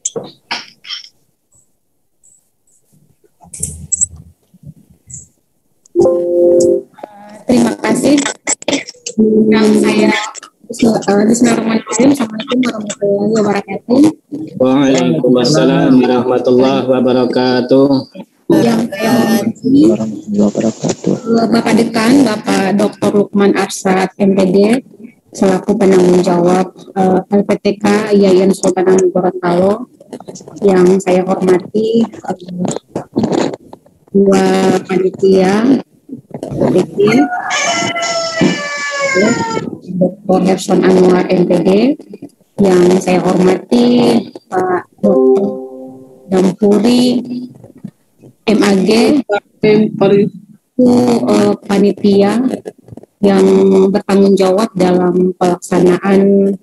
Terima kasih. Saya Bismillahirrahmanirrahim. Assalamualaikum warahmatullahi wabarakatuh. Waalaikumsalam warahmatullahi wabarakatuh. Yang saya hormati Bapak Dekan, Bapak Dr. Lukman Arsad, MPD, selaku penanggung jawab LPTK Yayan Sultan Gorontalo. Yang saya hormati dua panitia, Dr. Herson Anwar MPD, yang saya hormati Pak Dr. Dampuri MAG, panitia yang bertanggung jawab dalam pelaksanaan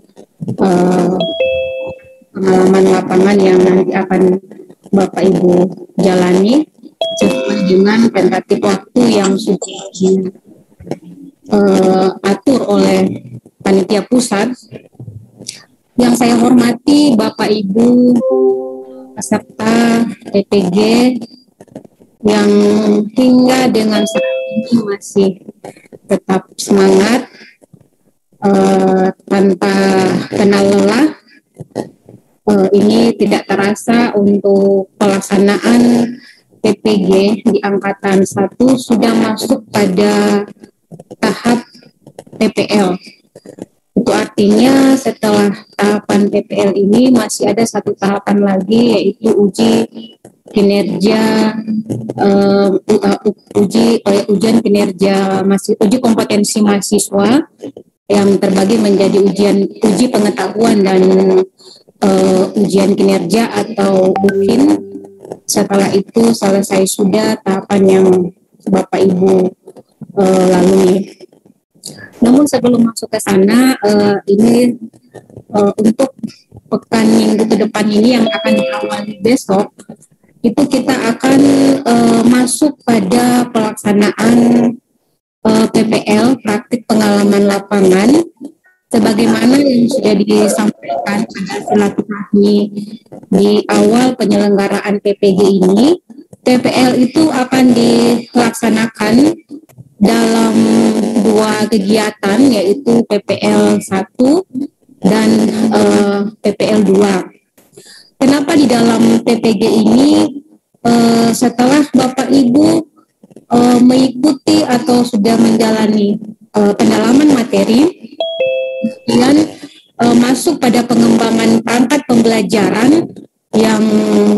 pengalaman lapangan yang nanti akan Bapak Ibu jalani sesuai dengan tentatif waktu yang sudah diatur oleh panitia pusat. Yang saya hormati Bapak Ibu peserta PPG yang hingga dengan saat ini masih tetap semangat tanpa kenal lelah. Ini tidak terasa untuk pelaksanaan PPG di angkatan 1 sudah masuk pada tahap PPL. Itu artinya setelah tahapan PPL ini masih ada satu tahapan lagi, yaitu uji kinerja, ujian kinerja, uji kompetensi mahasiswa yang terbagi menjadi uji pengetahuan dan ujian kinerja atau UKIN. Setelah itu selesai sudah tahapan yang Bapak Ibu lalui. Namun sebelum masuk ke sana, ini untuk pekan minggu ke depan ini yang akan diawali besok, itu kita akan masuk pada pelaksanaan PPL, praktik pengalaman lapangan, sebagaimana yang sudah disampaikan pada silaturahmi di awal penyelenggaraan PPG ini. PPL itu akan dilaksanakan dalam dua kegiatan, yaitu PPL 1 dan PPL 2. Kenapa di dalam PPG ini setelah Bapak Ibu mengikuti atau sudah menjalani pendalaman materi, kemudian masuk pada pengembangan perangkat pembelajaran yang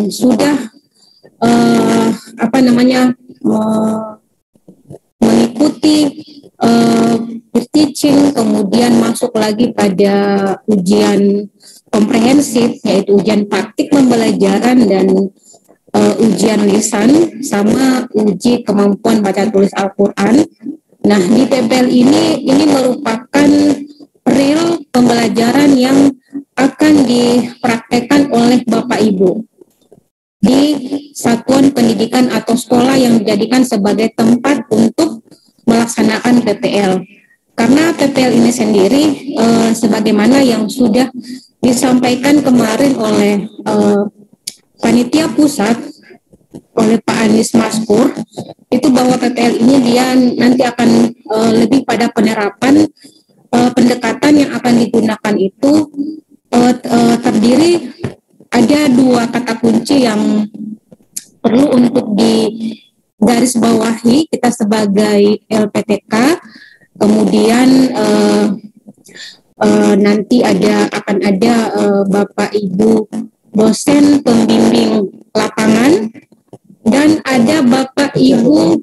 sudah mengikuti teaching, kemudian masuk lagi pada ujian komprehensif, yaitu ujian praktik pembelajaran dan ujian lisan, sama uji kemampuan baca tulis Al-Quran. Nah, di PPL ini merupakan real pembelajaran yang akan dipraktekkan oleh Bapak Ibu di satuan pendidikan atau sekolah yang dijadikan sebagai tempat untuk melaksanakan PPL. Karena PPL ini sendiri, sebagaimana yang sudah disampaikan kemarin oleh panitia pusat, oleh Pak Anies Maskur, itu bahwa PPL ini dia nanti akan lebih pada penerapan pendekatan yang akan digunakan itu terdiri ada dua kata kunci yang perlu untuk digarisbawahi kita sebagai LPTK. Kemudian nanti akan ada Bapak Ibu dosen pembimbing lapangan dan ada Bapak Ibu,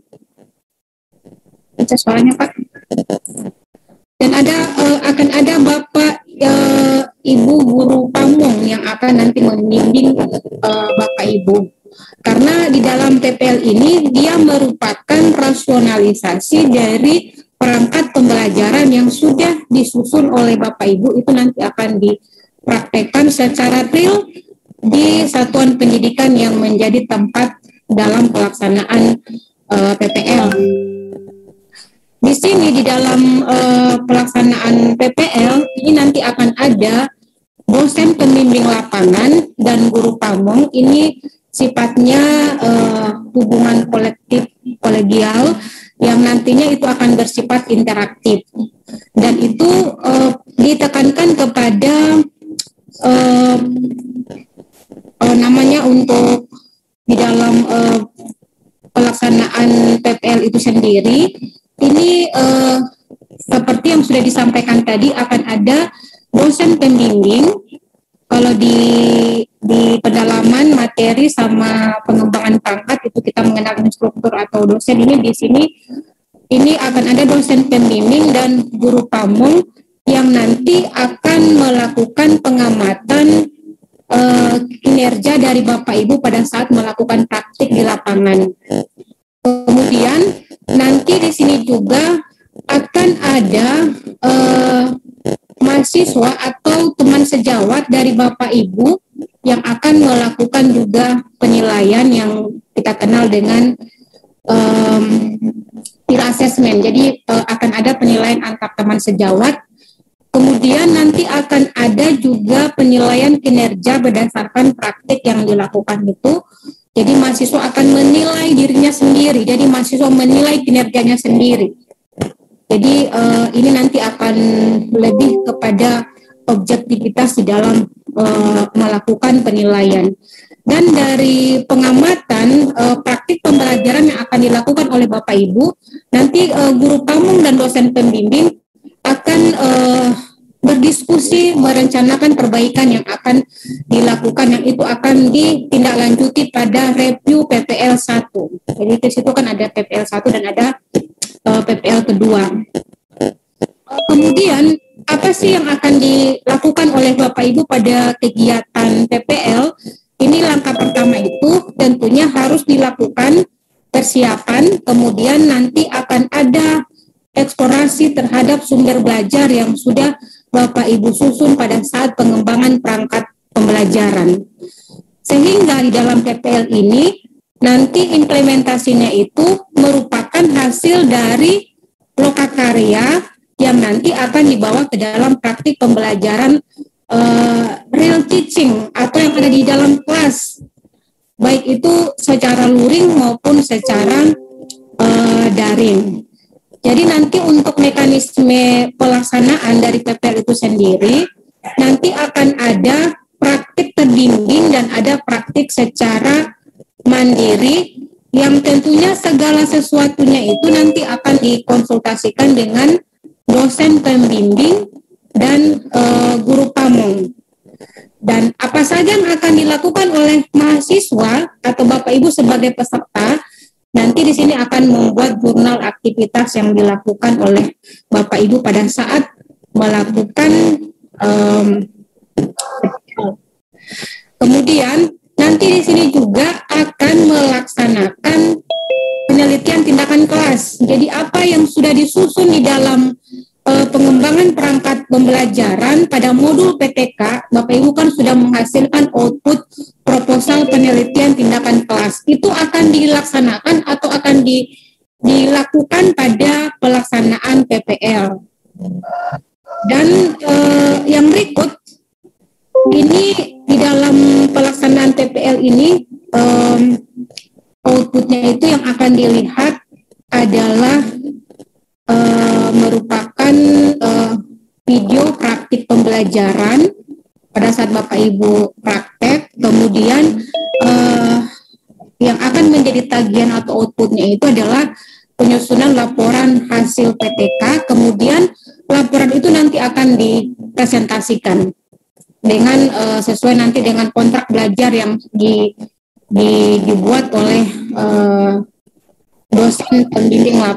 baca suaranya Pak, dan akan ada Bapak Ibu guru pamong yang akan nanti membimbing Bapak Ibu. Karena di dalam PPL ini dia merupakan rasionalisasi dari perangkat pembelajaran yang sudah disusun oleh Bapak Ibu, itu nanti akan dipraktekkan secara real di satuan pendidikan yang menjadi tempat dalam pelaksanaan PPL. Di sini di dalam pelaksanaan PPL ini nanti akan ada dosen pembimbing lapangan dan guru pamong ini sifatnya hubungan kolektif kolegial yang nantinya itu akan bersifat interaktif, dan itu ditekankan kepada namanya untuk di dalam pelaksanaan PPL itu sendiri ini seperti yang sudah disampaikan tadi, akan ada dosen pembimbing. Kalau di pendalaman materi sama pengembangan pangkat itu kita mengenal instruktur atau dosen, ini di sini ini akan ada dosen pembimbing dan guru pamong yang nanti akan melakukan pengamatan kinerja dari Bapak Ibu pada saat melakukan praktik di lapangan. Kemudian nanti di sini juga akan ada mahasiswa atau teman sejawat dari Bapak Ibu yang akan melakukan juga penilaian yang kita kenal dengan peer assessment. Jadi akan ada penilaian antar teman sejawat. Kemudian nanti akan ada juga penilaian kinerja berdasarkan praktik yang dilakukan itu. Jadi mahasiswa akan menilai dirinya sendiri. Jadi mahasiswa menilai kinerjanya sendiri. Jadi ini nanti akan lebih kepada objektivitas di dalam melakukan penilaian. Dan dari pengamatan praktik pembelajaran yang akan dilakukan oleh Bapak Ibu, nanti guru pamong dan dosen pembimbing akan berdiskusi merencanakan perbaikan yang akan dilakukan, yang itu akan ditindaklanjuti pada review PPL 1. Jadi di situ kan ada PPL 1 dan ada PPL kedua. Kemudian apa sih yang akan dilakukan oleh Bapak Ibu pada kegiatan PPL? Ini langkah pertama itu tentunya harus dilakukan persiapan, kemudian nanti akan ada eksplorasi terhadap sumber belajar yang sudah Bapak Ibu susun pada saat pengembangan perangkat pembelajaran. Sehingga di dalam PPL ini nanti implementasinya itu merupakan hasil dari lokakarya yang nanti akan dibawa ke dalam praktik pembelajaran real teaching atau yang ada di dalam kelas, baik itu secara luring maupun secara daring. Jadi nanti untuk mekanisme pelaksanaan dari PPL itu sendiri nanti akan ada praktik terbimbing dan ada praktik secara mandiri yang tentunya segala sesuatunya itu nanti akan dikonsultasikan dengan dosen pembimbing dan guru pamong. Dan apa saja yang akan dilakukan oleh mahasiswa atau Bapak Ibu sebagai peserta, nanti di sini akan membuat jurnal aktivitas yang dilakukan oleh Bapak Ibu pada saat melakukan kemudian nanti di sini juga akan melaksanakan penelitian tindakan kelas. Jadi apa yang sudah disusun di dalam pengembangan perangkat pembelajaran pada modul PTK, Bapak Ibu kan sudah menghasilkan output proposal penelitian tindakan kelas. Itu akan dilaksanakan atau akan dilakukan pada pelaksanaan PPL. Dan yang berikut, ini di dalam pelaksanaan PPL ini outputnya itu yang akan dilihat adalah merupakan video praktik pembelajaran pada saat Bapak Ibu praktek, kemudian yang akan menjadi tagihan atau outputnya itu adalah penyusunan laporan hasil PTK, kemudian laporan itu nanti akan dipresentasikan dengan sesuai nanti dengan kontrak belajar yang dibuat oleh dosen pembimbing